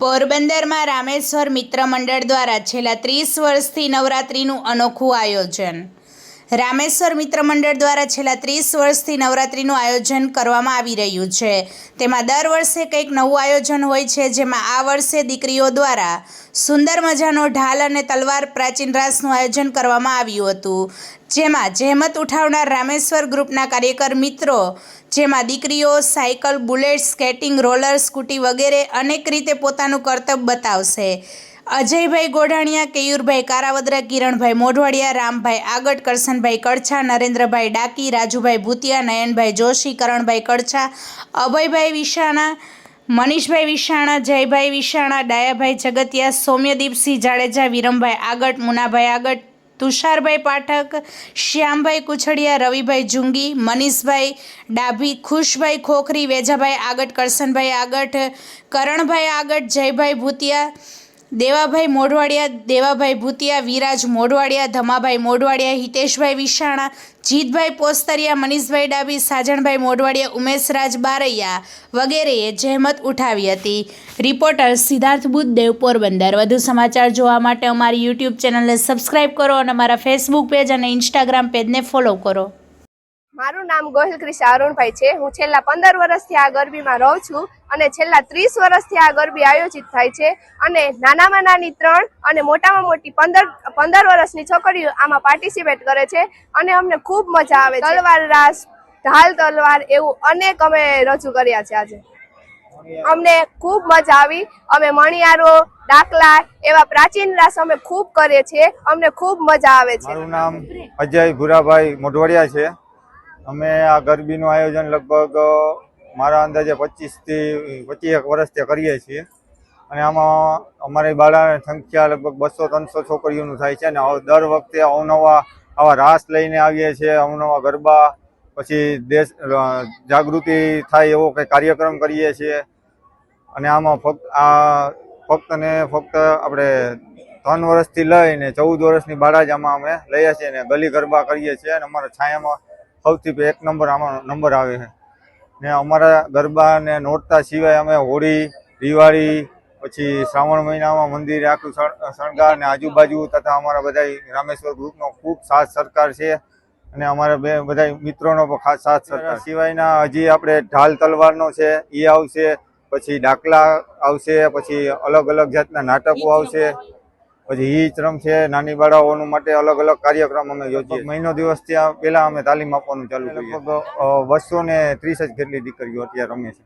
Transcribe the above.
પોરબંદરમાં રામેશ્વર મિત્ર મંડળ દ્વારા છેલ્લા 30 વર્ષથી નવરાત્રિનું અનોખું આયોજન. રામેશ્વર મિત્ર મંડળ દ્વારા છેલ્લા 30 વર્ષથી નવરાત્રિનું આયોજન કરવામાં આવી રહ્યું છે. તેમાં દર વર્ષે કંઈક નવું આયોજન હોય છે, જેમાં આ વર્ષે દીકરીઓ દ્વારા સુંદર મજાનો ઢાલ અને તલવાર પ્રાચીન રાસનું આયોજન કરવામાં આવ્યું હતું, જેમાં જહેમત ઉઠાવનાર રામેશ્વર ગ્રુપના કાર્યકર મિત્રો, જેમાં દીકરીઓ cycle, bullet, skating, roller, scooty વગેરે અનેક રીતે પોતાનું કરતબ બતાવશે. અજયભાઈ ગોઢાણીયા, કેયુરભાઈ કારાવદરા, કિરણભાઈ મોઢવાડિયા, રામભાઈ આગટ, કરશનભાઈ કડછા, નરેન્દ્રભાઈ ડાકી, રાજુભાઈ ભૂતિયા, નયનભાઈ જોશી, કરણભાઈ કડછા, અભયભાઈ વિશાણા, મનીષભાઈ વિશાણા, જયભાઈ વિશાણા, ડાયાભાઈ જગતિયા, સૌમ્યદીપસિંહ જાડેજા, વિરમભાઈ આગટ, મુનાભાઈ આગટ, તુષારભાઈ પાઠક, શ્યામભાઈ કુછડિયા, રવિભાઈ જુંગી, મનીષભાઈ ડાભી, ખુશભાઈ ખોખરી, વેજાભાઈ આગટ, કરશનભાઈ આગટ, કરણભાઈ આગટ, જયભાઈ ભૂતિયા, દેવાભાઈ ભૂતિયા, વિરાજ મોઢવાડિયા, ધમાભાઈ મોઢવાડિયા, હિતેશભાઈ વિશાણા, જીતભાઈ પોસ્તરિયા, મનીષભાઈ ડાભી, સાજણભાઈ મોઢવાડિયા, ઉમેશરાજ બારૈયા વગેરેએ જહેમત ઉઠાવી હતી. રિપોર્ટર સિદ્ધાર્થ બુદ્ધદેવ, પોરબંદર. વધુ સમાચાર જોવા માટે અમારી યુટ્યુબ ચેનલને સબસ્ક્રાઈબ કરો અને અમારા ફેસબુક પેજ અને ઇન્સ્ટાગ્રામ પેજને ફોલો કરો. મારું નામ ગોહિલ ક્રિશા અરુણભાઈ છે. હું છેલ્લા 15 વર્ષથી આ ગરબીમાં રહું છું અને છેલ્લા 30 વર્ષથી આ ગરબી આયોજિત થાય છે અને નાનામાં નાની 3 અને મોટામાં મોટી 15 વર્ષની છોકરીઓ આમાં પાર્ટિસિપેટ કરે છે અને અમને ખૂબ મજા આવે છે. તલવાર રાસ, ઢાલ તલવાર એવું અનેક અમે રજૂ કર્યા છે. આજે અમને ખૂબ મજા આવી. અમે મણિયારો, ડાકલા એવા પ્રાચીન રાસ અમે ખૂબ કરીએ છીએ. અમને ખૂબ મજા આવે છે. મારું નામ અજય ભુરાભાઈ મોઢવાડિયા છે. અમે આ ગરબીનું આયોજન લગભગ મારા અંદાજે 25 વર્ષથી કરીએ છીએ અને આમાં અમારી બાળાની સંખ્યા લગભગ 200-300 છોકરીઓનું થાય છે અને દર વખતે અવનવા આવા રાસ લઈને આવીએ છીએ, અવનવા ગરબા, પછી દેશ જાગૃતિ થાય એવો કંઈ કાર્યક્રમ કરીએ છીએ અને આમાં ફક્ત આપણે 3 વર્ષથી લઈને 14 વર્ષની બાળા જ આમાં અમે લઈએ છીએ અને ગલી ગરબા કરીએ છીએ અને અમારા છાયામાં સૌથી 1 નંબર આમાં નંબર આવે છે. ને અમારા ગરબા ને નોરતા સિવાય અમે હોળી, દિવાળી, પછી શ્રાવણ મહિનામાં મંદિરે આખું શણગાર ને આજુબાજુ તથા અમારા બધા રામેશ્વર ગ્રુપનો ખૂબ સાથ સરકાર છે અને અમારા બધા મિત્રોનો પણ ખાસ સાથ સરકાર સિવાયના હજી આપણે ઢાલ તલવારનો છે એ આવશે, પછી ડાકલા આવશે, પછી અલગ અલગ જાતના નાટકો આવશે, પછી હિચરમ છે, નાની બાળાઓનું માટે અલગ અલગ કાર્યક્રમ અમે યોજીએ. મહિનો દિવસ ત્યાં પહેલા અમે તાલીમ આપવાનું ચાલુ કરીએ. લગભગ 230 જેટલી દીકરીઓ અત્યારે રમે છે.